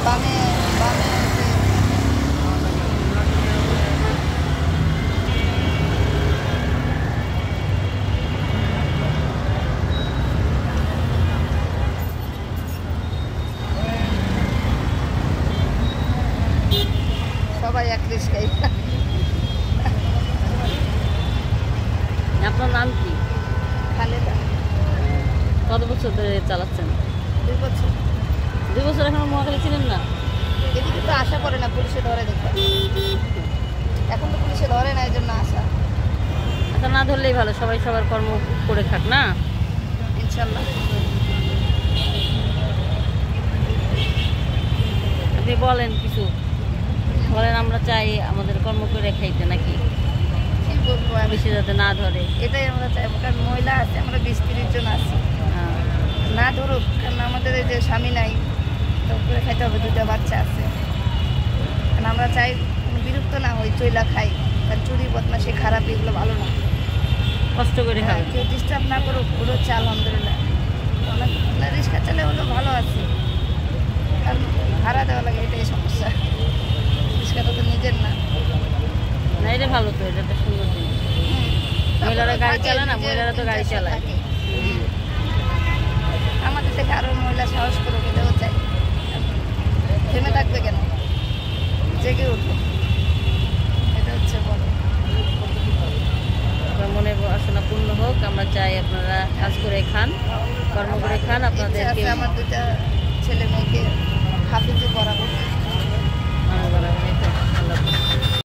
বামে বামে সবাই এক রিস্কাই। আপনার নাম কি? খালেদা। কত বছর ধরে চালাচ্ছেন? 2 বছর। 2 বছর এখনো মহাখালী ছিলেন না? এদিকে তো আশা করে না, পুলিশে ধরে দেখে। এখন তো পুলিশে ধরে না, এই জন্য আশা। আচ্ছা, না ধরলেই ভালো, সবাই সবার কর্ম করে থাক না, ইনশাল্লাহ। আপনি বলেন কিছু, বলেন আমরা চাই আমাদের কর্ম করে খাইতে, নাকি কি বলবো, বেশি যাতে না ধরে, এটাই আমরা চাইবো। কারণ মহিলা আছে, আমরা 20-30 জন আছি, না ধরুক। কারণ আমাদের এই যে স্বামী নাই, তো করে খাইতে হবে, 2টা বাচ্চা আছে। কারণ আমরা চাই বিরক্ত না হই, চইলা খাই। কারণ চুরি বদমাশি খারাপ, এগুলো ভালো না। কষ্ট করে খাবে, কেউ ডিস্টার্ব না করুক, পুরো হচ্ছে আলহামদুলিল্লাহ। অনেক রিক্সা চালে হলো ভালো আছে, কারণ ভাড়া দেওয়া লাগে, এটাই সমস্যা। রিক্সাটা তো নিজের না। না এটা ভালো, তো এটা একটা সুন্দর জিনিস। মহিলারা গাড়ি চালায় না, মহিলারা তো গাড়ি চালায়। আমাদের থেকে আরো মহিলা সাহস করুক, এটাও চাই। থেমে থাকবে কেন, জেগে উঠবে, এটা হচ্ছে বড়। আপনার মনে বাসনা পূর্ণ হোক, আমরা চাই আপনারা কাজ করে খান, কর্ম করে খান। আপনাদেরকে আমার 2টা ছেলে মেয়েকে হাফিজে পড়াবো।